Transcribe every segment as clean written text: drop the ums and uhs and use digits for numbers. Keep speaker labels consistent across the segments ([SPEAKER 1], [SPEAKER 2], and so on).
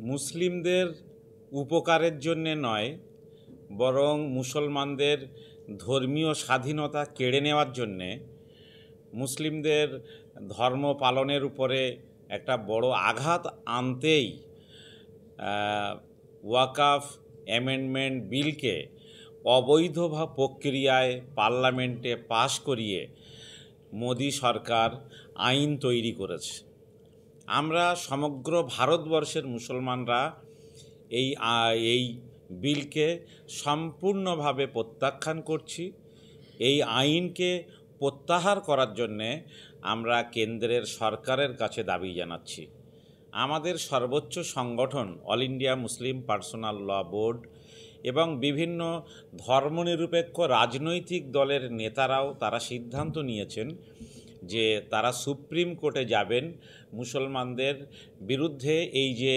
[SPEAKER 1] মুসলিমদের উপকারের জন্যে নয়, বরং মুসলমানদের ধর্মীয় স্বাধীনতা কেড়ে নেওয়ার জন্যে, মুসলিমদের ধর্ম পালনের উপরে একটা বড় আঘাত আনতেই ওয়াকাফ অ্যামেন্ডমেন্ট বিলকে অবৈধ প্রক্রিয়ায় পার্লামেন্টে পাশ করিয়ে মোদি সরকার আইন তৈরি করেছে। আমরা সমগ্র ভারতবর্ষের মুসলমানরা এই বিলকে সম্পূর্ণভাবে প্রত্যাখ্যান করছি। এই আইনকে প্রত্যাহার করার জন্যে আমরা কেন্দ্রের সরকারের কাছে দাবি জানাচ্ছি। আমাদের সর্বোচ্চ সংগঠন অল ইন্ডিয়া মুসলিম পার্সোনাল ল বোর্ড এবং বিভিন্ন ধর্মনিরপেক্ষ রাজনৈতিক দলের নেতারাও তারা সিদ্ধান্ত নিয়েছেন যে তারা সুপ্রিম কোর্টে যাবেন। মুসলমানদের বিরুদ্ধে এই যে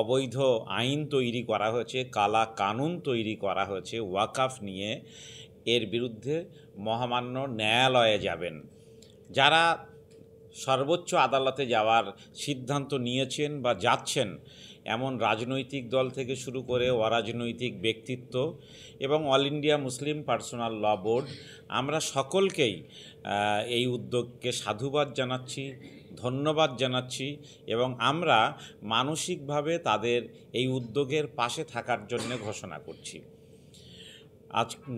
[SPEAKER 1] অবৈধ আইন তৈরি করা হয়েছে, কালা কানুন তৈরি করা হয়েছে ওয়াকাফ নিয়ে, এর বিরুদ্ধে মহামান্য ন্যায়ালয়ে যাবেন। যারা সর্বোচ্চ আদালতে যাওয়ার সিদ্ধান্ত নিয়েছেন বা যাচ্ছেন এমন রাজনৈতিক দল থেকে শুরু করে অরাজনৈতিক ব্যক্তিত্ব এবং অল ইন্ডিয়া মুসলিম পার্সোনাল ল বোর্ড, আমরা সকলকেই এই উদ্যোগকে সাধুবাদ জানাচ্ছি, ধন্যবাদ জানাচ্ছি এবং আমরা মানসিকভাবে তাদের এই উদ্যোগের পাশে থাকার জন্য ঘোষণা করছি।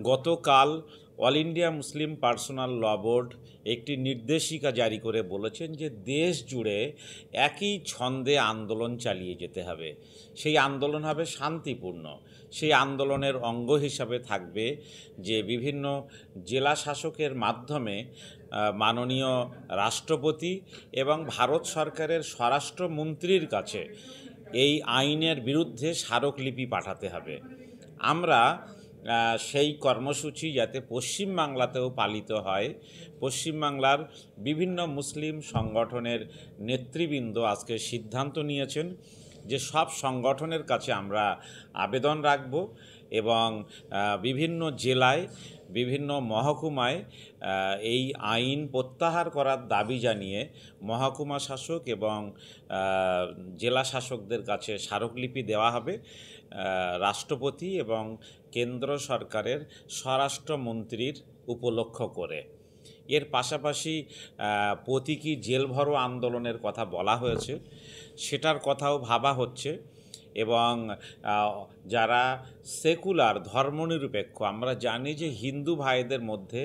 [SPEAKER 1] গতকাল অল ইন্ডিয়া মুসলিম পার্সোনাল ল বোর্ড একটি নির্দেশিকা জারি করে বলেছেন যে দেশ জুড়ে একই ছন্দে আন্দোলন চালিয়ে যেতে হবে। সেই আন্দোলন হবে শান্তিপূর্ণ। সেই আন্দোলনের অঙ্গ হিসাবে থাকবে যে বিভিন্ন জেলা শাসকের মাধ্যমে মাননীয় রাষ্ট্রপতি এবং ভারত সরকারের স্বরাষ্ট্রমন্ত্রীর কাছে এই আইনের বিরুদ্ধে স্মারকলিপি পাঠাতে হবে। আমরা সেই কর্মসূচি যাতে পশ্চিমবাংলাতেও পালিত হয়, পশ্চিমবাংলার বিভিন্ন মুসলিম সংগঠনের নেতৃবৃন্দ আজকে সিদ্ধান্ত নিয়েছেন যে সব সংগঠনের কাছে আমরা আবেদন রাখব এবং বিভিন্ন জেলায়, বিভিন্ন মহকুমায় এই আইন প্রত্যাহার করার দাবি জানিয়ে মহকুমা শাসক এবং জেলা শাসকদের কাছে স্মারকলিপি দেওয়া হবে রাষ্ট্রপতি এবং কেন্দ্র সরকারের স্বরাষ্ট্রমন্ত্রীর উপলক্ষ করে। এর পাশাপাশি প্রতীকী জেল ভরো আন্দোলনের কথা বলা হয়েছে, সেটার কথাও ভাবা হচ্ছে এবং যারা সেকুলার ধর্মনিরপেক্ষ, আমরা জানি যে হিন্দু ভাইদের মধ্যে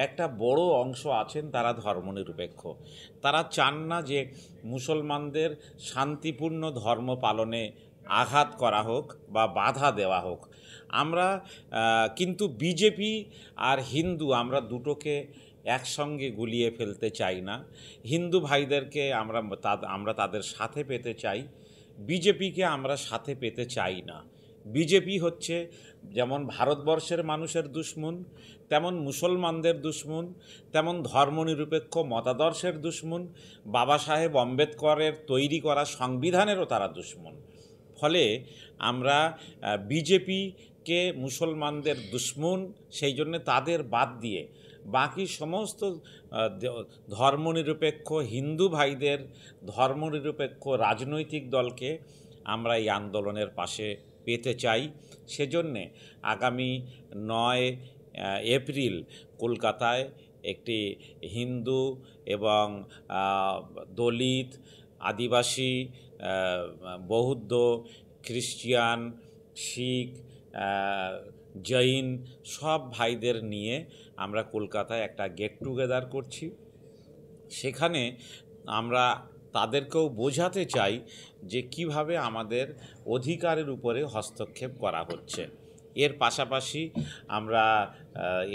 [SPEAKER 1] একটা বড় অংশ আছেন তারা ধর্মনিরপেক্ষ, তারা চান না যে মুসলমানদের শান্তিপূর্ণ ধর্ম পালনে আঘাত করা হোক বা বাধা দেওয়া হোক। আমরা কিন্তু বিজেপি আর হিন্দু আমরা দুটোকে একসঙ্গে গুলিয়ে ফেলতে চাই না। হিন্দু ভাইদেরকে আমরা তাদের সাথে পেতে চাই, বিজেপিকে আমরা সাথে পেতে চাই না। বিজেপি হচ্ছে যেমন ভারতবর্ষের মানুষের দুশমন, তেমন মুসলমানদের দুশমন, তেমন ধর্মনিরপেক্ষ মতাদর্শের দুশমন, বাবা সাহেব আম্বেদকরের তৈরি করা সংবিধানেরও তারা দুশমন। ফলে আমরা বিজেপিকে মুসলমানদের দুশমন, সেই জন্য তাদের বাদ দিয়ে বাকি সমস্ত ধর্মনিরপেক্ষ হিন্দু ভাইদের ধর্মনিরপেক্ষ রাজনৈতিক দলকে আমরা এই আন্দোলনের পাশে পেতে চাই। সেজন্যে আগামী 9 এপ্রিল কলকাতায় একটি হিন্দু এবং দলিত, আদিবাসী, বৌদ্ধ, খ্রিস্টান, শিখ, জৈন সব ভাইদের নিয়ে আমরা কলকাতায় একটা গেট টুগেদার করছি। সেখানে আমরা তাদেরকেও বোঝাতে চাই যে কিভাবে আমাদের অধিকারের উপরে হস্তক্ষেপ করা হচ্ছে। এর পাশাপাশি আমরা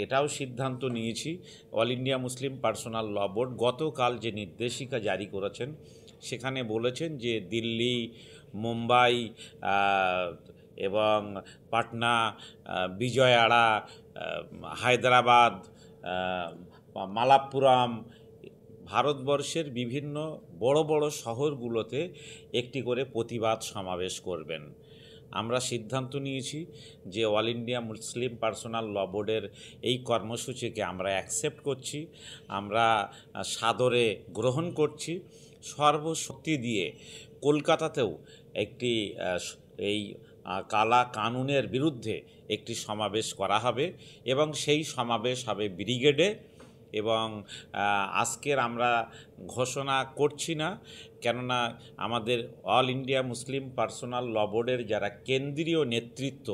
[SPEAKER 1] এটাও সিদ্ধান্ত নিয়েছি, অল ইন্ডিয়া মুসলিম পার্সোনাল ল বোর্ড গতকাল যে নির্দেশিকা জারি করেছেন সেখানে বলেছেন যে দিল্লি, মুম্বাই এবং পাটনা, বিজয়ওয়াড়া, হায়দ্রাবাদ, মালাপ্পুরম, ভারতবর্ষের বিভিন্ন বড় বড় শহরগুলোতে একটি করে প্রতিবাদ সমাবেশ করবেন। আমরা সিদ্ধান্ত নিয়েছি যে অল ইন্ডিয়া মুসলিম পার্সোনাল ল বোর্ডের এই কর্মসূচিকে আমরা অ্যাকসেপ্ট করছি, আমরা সাদরে গ্রহণ করছি। সর্বশক্তি দিয়ে কলকাতাতেও একটি এই কালা কানুনের বিরুদ্ধে একটি সমাবেশ করা হবে এবং সেই সমাবেশ হবে ব্রিগেডে। এবং আজকের আমরা ঘোষণা করছি না, কেননা আমাদের অল ইন্ডিয়া মুসলিম পার্সোনাল ল বোর্ডের যারা কেন্দ্রীয় নেতৃত্ব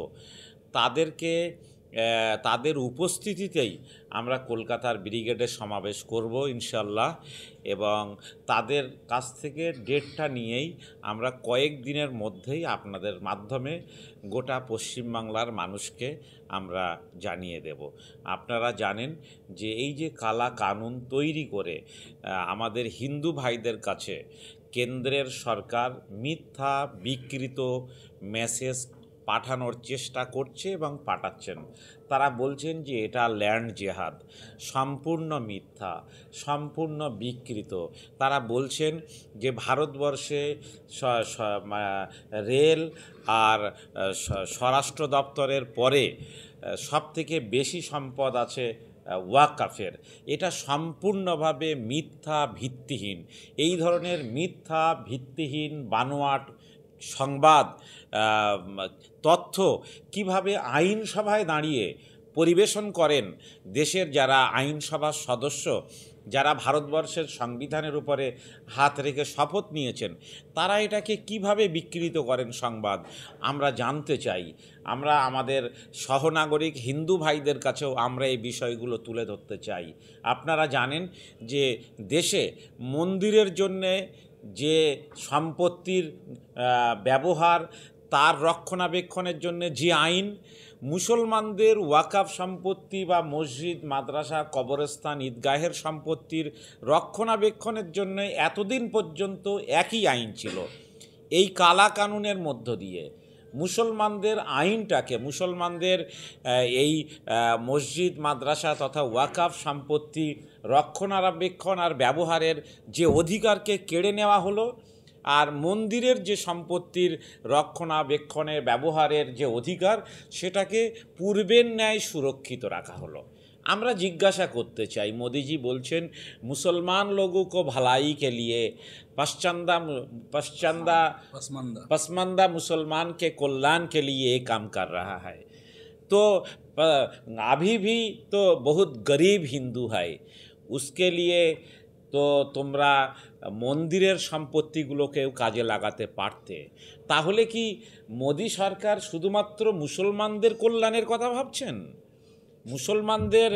[SPEAKER 1] তাদের উপস্থিতিতেই আমরা কলকাতার ব্রিগেডে সমাবেশ করব ইনশাল্লাহ। এবং তাদের কাছ থেকে ডেটটা নিয়েই আমরা কয়েক দিনের মধ্যেই আপনাদের মাধ্যমে গোটা পশ্চিমবাংলার মানুষকে আমরা জানিয়ে দেব। আপনারা জানেন যে এই যে কালা কানুন তৈরি করে আমাদের হিন্দু ভাইদের কাছে কেন্দ্রের সরকার মিথ্যা বিকৃত মেসেজ পাঠানোর চেষ্টা করছে এবং পাঠাচ্ছেন। তারা বলছেন যে এটা ল্যান্ড জেহাদ, সম্পূর্ণ মিথ্যা, সম্পূর্ণ বিকৃত। তারা বলছেন যে ভারতবর্ষে রেল আর স্বরাষ্ট্র দপ্তরের পরে সবথেকে বেশি সম্পদ আছে ওয়াকফের। এটা সম্পূর্ণভাবে মিথ্যা, ভিত্তিহীন। এই ধরনের মিথ্যা, ভিত্তিহীন, বানোয়াট সংবাদ, তথ্য কিভাবে আইনসভায় দাঁড়িয়ে পরিবেশন করেন দেশের যারা আইনসভার সদস্য, যারা ভারতবর্ষের সংবিধানের উপরে হাত রেখে শপথ নিয়েছেন, তারা এটাকে কিভাবে বিকৃত করেন সংবাদ আমরা জানতে চাই। আমরা আমাদের সহনাগরিক হিন্দু ভাইদের কাছেও আমরা এই বিষয়গুলো তুলে ধরতে চাই। আপনারা জানেন যে দেশে মন্দিরের জন্যে যে সম্পত্তির ব্যবহার, তার রক্ষণাবেক্ষণের জন্য যে আইন, মুসলমানদের ওয়াকফ সম্পত্তি বা মসজিদ, মাদ্রাসা, কবরস্থান, ঈদগাহের সম্পত্তির রক্ষণাবেক্ষণের জন্য এতদিন পর্যন্ত একই আইন ছিল। এই কালা কানুনের মধ্য দিয়ে মুসলমানদের আইনটাকে, মুসলমানদের এই মসজিদ, মাদ্রাসা তথা ওয়াকফ সম্পত্তি রক্ষণাবেক্ষণ আর ব্যবহারের যে অধিকারকে কেড়ে নেওয়া হলো, আর মন্দিরের যে সম্পত্তির রক্ষণাবেক্ষণের ব্যবহারের যে অধিকার, সেটাকে পূর্বের ন্যায় সুরক্ষিত রাখা হলো। আমরা জিজ্ঞাসা করতে চাই, মোদিজি বলছেন মুসলমান লোগों को भलाई के लिए पसमानदा मुसलमान के कल्याण के लिए ये काम कर रहा है। तो अभी भी तो बहुत गरीब हिंदू है, उसके लिए তো তোমরা মন্দিরের সম্পত্তিগুলোকেও কাজে লাগাতে পারতে। তাহলে কি মোদি সরকার শুধুমাত্র মুসলমানদের কল্যাণের কথা ভাবছেন? মুসলমানদের,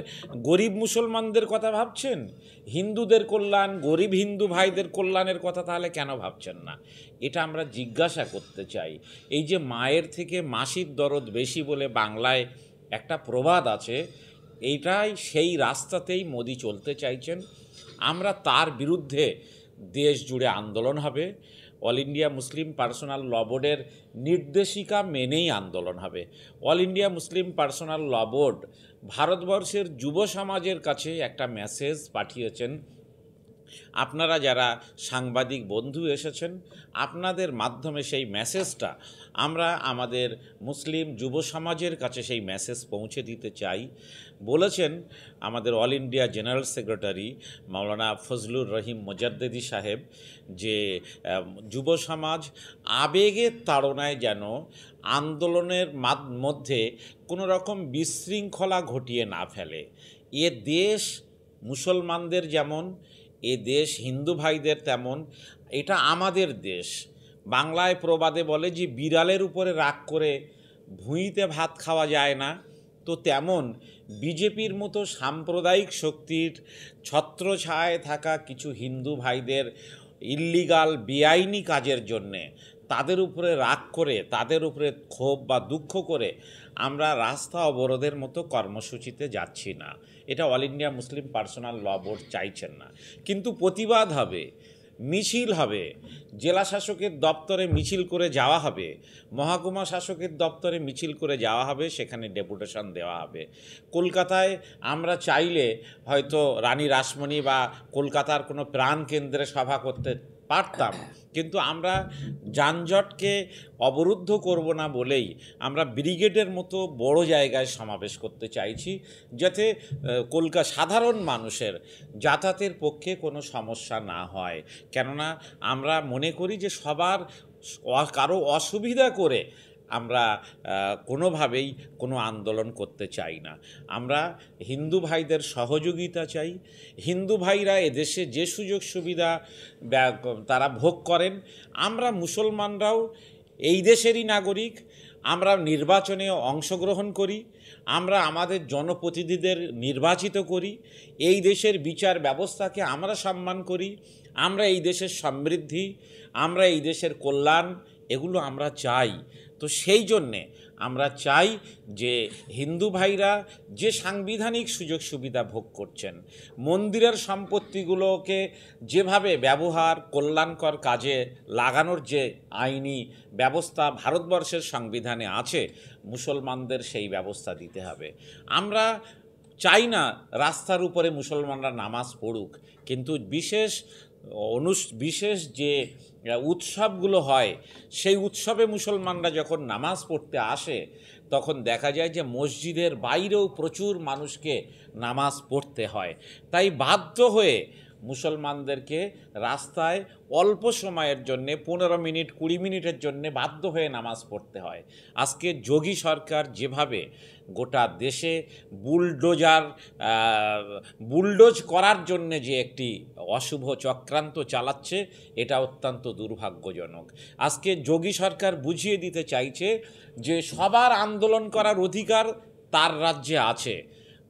[SPEAKER 1] গরিব মুসলমানদের কথা ভাবছেন? হিন্দুদের কল্যাণ, গরিব হিন্দু ভাইদের কল্যাণের কথা তাহলে কেন ভাবছেন না? এটা আমরা জিজ্ঞাসা করতে চাই। এই যে মায়ের থেকে মাসির দরদ বেশি বলে বাংলায় একটা প্রবাদ আছে, এইটাই সেই রাস্তাতেই মোদি চলতে চাইছেন। আমরা তার বিরুদ্ধে দেশ জুড়ে আন্দোলন হবে। অল ইন্ডিয়া মুসলিম পার্সোনাল ল বোর্ডের নির্দেশিকা মেনেই আন্দোলন হবে। অল ইন্ডিয়া মুসলিম পার্সোনাল ল বোর্ড ভারতবর্ষের যুব সমাজের কাছে একটা মেসেজ পাঠিয়েছেন। আপনারা যারা সাংবাদিক বন্ধু এসেছেন, আপনাদের মাধ্যমে সেই মেসেজটা আমরা আমাদের মুসলিম যুব সমাজের কাছে সেই মেসেজ পৌঁছে দিতে চাই। বলেছেন আমাদের অল ইন্ডিয়া জেনারেল সেক্রেটারি মাওলানা ফজলুর রহিম মোজাদ্দেদি সাহেব যে যুব সমাজ আবেগের তাড়নায় যেন আন্দোলনের মধ্যে কোনো রকম বিশৃঙ্খলা ঘটিয়ে না ফেলে। এ দেশ মুসলমানদের যেমন, এ দেশ হিন্দু ভাইদের তেমন, এটা আমাদের দেশ। বাংলায় প্রবাদে বলে যে বিড়ালের উপরে রাগ করে ভুঁইতে ভাত খাওয়া যায় না, তো তেমন বিজেপির মতো সাম্প্রদায়িক শক্তির ছত্রছায়ায় থাকা কিছু হিন্দু ভাইদের ইল্লিগাল, বেআইনি কাজের জন্যে তাদের উপরে রাগ করে, তাদের উপরে ক্ষোভ বা দুঃখ করে আমরা রাস্তা অবরোধের মতো কর্মসূচিতে যাচ্ছি না। এটা অল ইন্ডিয়া মুসলিম পার্সোনাল ল বোর্ড চাইছেন না। কিন্তু প্রতিবাদ হবে, মিছিল হবে, জেলা শাসকের দপ্তরে মিছিল করে যাওয়া হবে, মহকুমা শাসকের দপ্তরে মিছিল করে যাওয়া হবে, সেখানে ডেপুটেশন দেওয়া হবে। কলকাতায় আমরা চাইলে হয়তো রানী রাসমণি বা কলকাতার কোনো প্রাণকেন্দ্রে সভা করতে পারতাম, কিন্তু আমরা যানজটকে অবরুদ্ধ করব না বলেই আমরা ব্রিগেডের মতো বড় জায়গায় সমাবেশ করতে চাইছি, যাতে সাধারণ মানুষের যাতায়াতের পক্ষে কোনো সমস্যা না হয়। কেননা আমরা মনে করি যে সবার কারো অসুবিধা করে আমরা কোনোভাবেই কোনো আন্দোলন করতে চাই না। আমরা হিন্দু ভাইদের সহযোগিতা চাই। হিন্দু ভাইরা এদেশে যে সুযোগ সুবিধা তারা ভোগ করেন, আমরা মুসলমানরাও এই দেশেরই নাগরিক। আমরা নির্বাচনে অংশগ্রহণ করি, আমরা আমাদের জনপ্রতিনিধিদের নির্বাচিত করি, এই দেশের বিচার ব্যবস্থাকে আমরা সম্মান করি, আমরা এই দেশের সমৃদ্ধি, আমরা এই দেশের কল্যাণ, এগুলো আমরা চাই। তো সেই জন্যে আমরা চাই যে হিন্দু ভাইরা যে সাংবিধানিক সুযোগ সুবিধা ভোগ করছেন, মন্দিরের সম্পত্তিগুলোকে যেভাবে ব্যবহার কল্যাণকর কাজে লাগানোর যে আইনি ব্যবস্থা ভারতবর্ষের সংবিধানে আছে, মুসলমানদের সেই ব্যবস্থা দিতে হবে। আমরা চাই না রাস্তার উপরে মুসলমানরা নামাজ পড়ুক, কিন্তু বিশেষ যে উৎসবগুলো হয়, সেই উৎসবে মুসলমানরা যখন নামাজ পড়তে আসে, তখন দেখা যায় যে মসজিদের বাইরেও প্রচুর মানুষকে নামাজ পড়তে হয়। তাই বাধ্য হয়ে মুসলমানদেরকে রাস্তায় অল্প সময়ের জন্যে 15 মিনিট 20 মিনিটের জন্যে বাধ্য হয়ে নামাজ পড়তে হয়। আজকে যোগী সরকার যেভাবে গোটা দেশে বুলডোজ করার জন্যে যে একটি অশুভ চক্রান্ত চালাচ্ছে, এটা অত্যন্ত দুর্ভাগ্যজনক। আজকে যোগী সরকার বুঝিয়ে দিতে চাইছে যে সবার আন্দোলন করার অধিকার তার রাজ্যে আছে,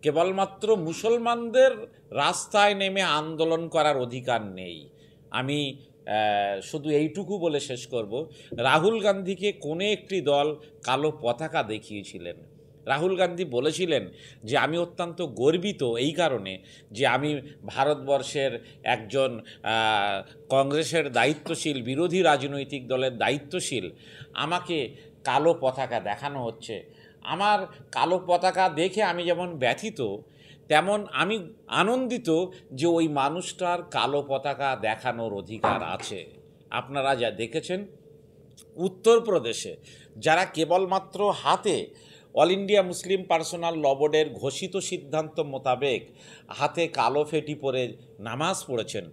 [SPEAKER 1] কেবলমাত্র মুসলমানদের রাস্তায় নেমে আন্দোলন করার অধিকার নেই। আমি শুধু এইটুকু বলে শেষ করব, রাহুল গান্ধীকে কোনো একটি দল কালো পতাকা দেখিয়েছিলেন। রাহুল গান্ধী বলেছিলেন যে আমি অত্যন্ত গর্বিত এই কারণে যে আমি ভারতবর্ষের একজন কংগ্রেসের দায়িত্বশীল, বিরোধী রাজনৈতিক দলের দায়িত্বশীল, আমাকে কালো পতাকা দেখানো হচ্ছে। আমার কালো পতাকা দেখে আমি যেমন ব্যথিত, তেমন আমি আনন্দিত যে ওই মানুষটার কালো পতাকা দেখানোর অধিকার আছে। আপনারা যা দেখেছেন উত্তরপ্রদেশে যারা কেবলমাত্র হাতে অল ইন্ডিয়া মুসলিম পার্সোনাল ল বোর্ডের ঘোষিত সিদ্ধান্ত মোতাবেক হাতে কালো ফেটি পরে নামাজ পড়েছেন,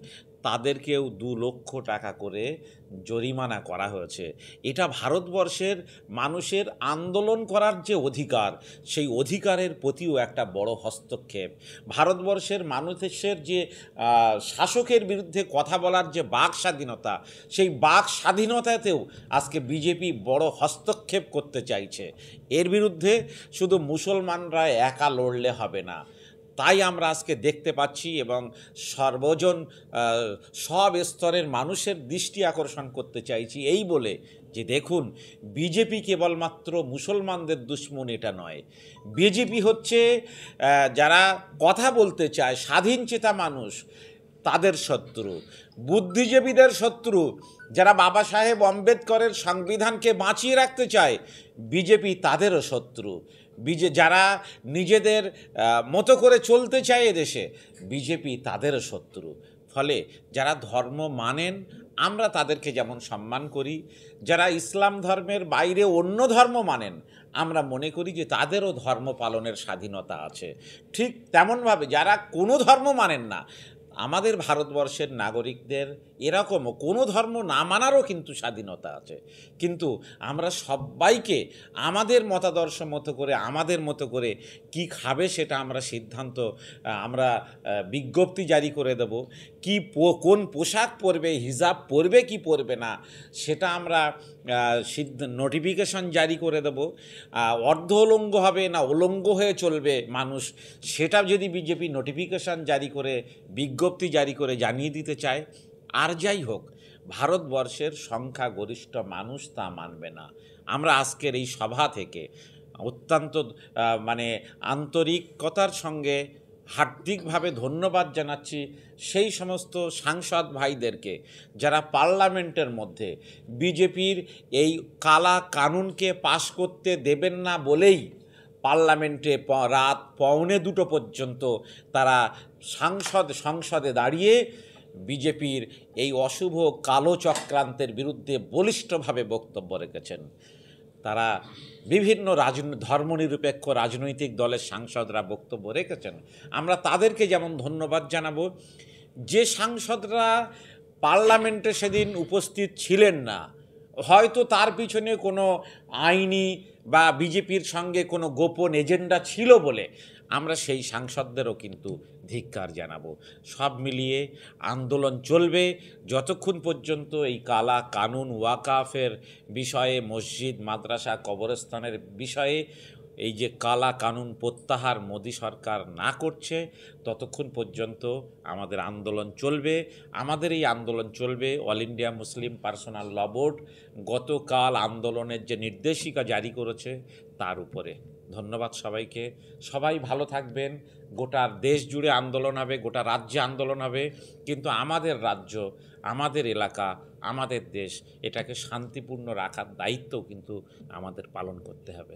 [SPEAKER 1] তাদেরকেও 2 লক্ষ টাকা করে জরিমানা করা হয়েছে। এটা ভারতবর্ষের মানুষের আন্দোলন করার যে অধিকার, সেই অধিকারের প্রতিও একটা বড় হস্তক্ষেপ। ভারতবর্ষের মানুষের যে শাসকের বিরুদ্ধে কথা বলার যে বাক স্বাধীনতা, সেই বাক স্বাধীনতাতেও আজকে বিজেপি বড় হস্তক্ষেপ করতে চাইছে। এর বিরুদ্ধে শুধু মুসলমানরা একা লড়লে হবে না, তাই আমরা আজকে দেখতে পাচ্ছি এবং সব স্তরের মানুষের দৃষ্টি আকর্ষণ করতে চাইছি এই বলে যে দেখুন, বিজেপি কেবলমাত্র মুসলমানদের দুশ্মন এটা নয়। বিজেপি হচ্ছে যারা কথা বলতে চায়, স্বাধীন চেতা মানুষ, তাদের শত্রু, বুদ্ধিজীবীদের শত্রু, যারা বাবা সাহেব আম্বেদকরের সংবিধানকে বাঁচিয়ে রাখতে চায়, বিজেপি তাদেরও শত্রু। যারা নিজেদের মতো করে চলতে চায় এদেশে, বিজেপি তাদেরও শত্রু। ফলে যারা ধর্ম মানেন আমরা তাদেরকে যেমন সম্মান করি, যারা ইসলাম ধর্মের বাইরে অন্য ধর্ম মানেন আমরা মনে করি যে তাদেরও ধর্ম পালনের স্বাধীনতা আছে। ঠিক তেমনভাবে যারা কোনো ধর্ম মানেন না, আমাদের ভারতবর্ষের নাগরিকদের এরকমও কোনো ধর্ম না মানারও কিন্তু স্বাধীনতা আছে। কিন্তু আমরা সবাইকে আমাদের মতাদর্শ মতো করে, আমাদের মতো করে কি খাবে সেটা আমরা সিদ্ধান্ত, আমরা বিজ্ঞপ্তি জারি করে দেব। কোন পোশাক পরবে, হিজাব পরবে কি পরবে না, সেটা আমরা নোটিফিকেশন জারি করে দেব। অর্ধ উলঙ্গ হবে না উলঙ্গ হয়ে চলবে মানুষ, সেটা যদি বিজেপি নোটিফিকেশন জারি করে, বিজ্ঞপ্তি জারি করে জানিয়ে দিতে চায়। আর যাই হোক, ভারতবর্ষের সংখ্যাগরিষ্ঠ মানুষ তা মানবে না। আমরা আজকের এই সভা থেকে অত্যন্ত আন্তরিকতার সঙ্গে হার্দিকভাবে ধন্যবাদ জানাচ্ছি সেই সমস্ত সাংসদ ভাইদেরকে যারা পার্লামেন্টের মধ্যে বিজেপির এই কালা কানুনকে পাশ করতে দেবেন না বলেই পার্লামেন্টে রাত 1:45 পর্যন্ত তারা সংসদে দাঁড়িয়ে বিজেপির এই অশুভ কালো চক্রান্তের বিরুদ্ধে বলিষ্ঠভাবে বক্তব্য রেখেছেন। তারা বিভিন্ন ধর্মনিরপেক্ষ রাজনৈতিক দলের সাংসদরা বক্তব্য রেখেছেন। আমরা তাদেরকে যেমন ধন্যবাদ জানাবো, যে সাংসদরা পার্লামেন্টে সেদিন উপস্থিত ছিলেন না, হয়তো তার পিছনে কোনো আইনি বা বিজেপির সঙ্গে কোনো গোপন এজেন্ডা ছিল বলে আমরা সেই সাংসদদেরও কিন্তু ধিক্কার জানাবো। সব মিলিয়ে আন্দোলন চলবে যতক্ষণ পর্যন্ত এই কালা কানুন ওয়াকাফের বিষয়ে, মসজিদ মাদ্রাসা কবরস্থানের বিষয়ে এই যে কালা কানুন প্রত্যাহার মোদী সরকার না করছে, ততক্ষণ পর্যন্ত আমাদের আন্দোলন চলবে। আমাদের এই আন্দোলন চলবে। অল ইন্ডিয়া মুসলিম পার্সোনাল ল বোর্ড গতকাল আন্দোলনের যে নির্দেশিকা জারি করেছে তার উপরে। ধন্যবাদ সবাইকে। সবাই ভালো থাকবেন। গোটা দেশ জুড়ে আন্দোলন হবে, গোটা রাজ্যে আন্দোলন হবে, কিন্তু আমাদের রাজ্য, আমাদের এলাকা, আমাদের দেশ, এটাকে শান্তিপূর্ণ রাখার দায়িত্ব কিন্তু আমাদের পালন করতে হবে।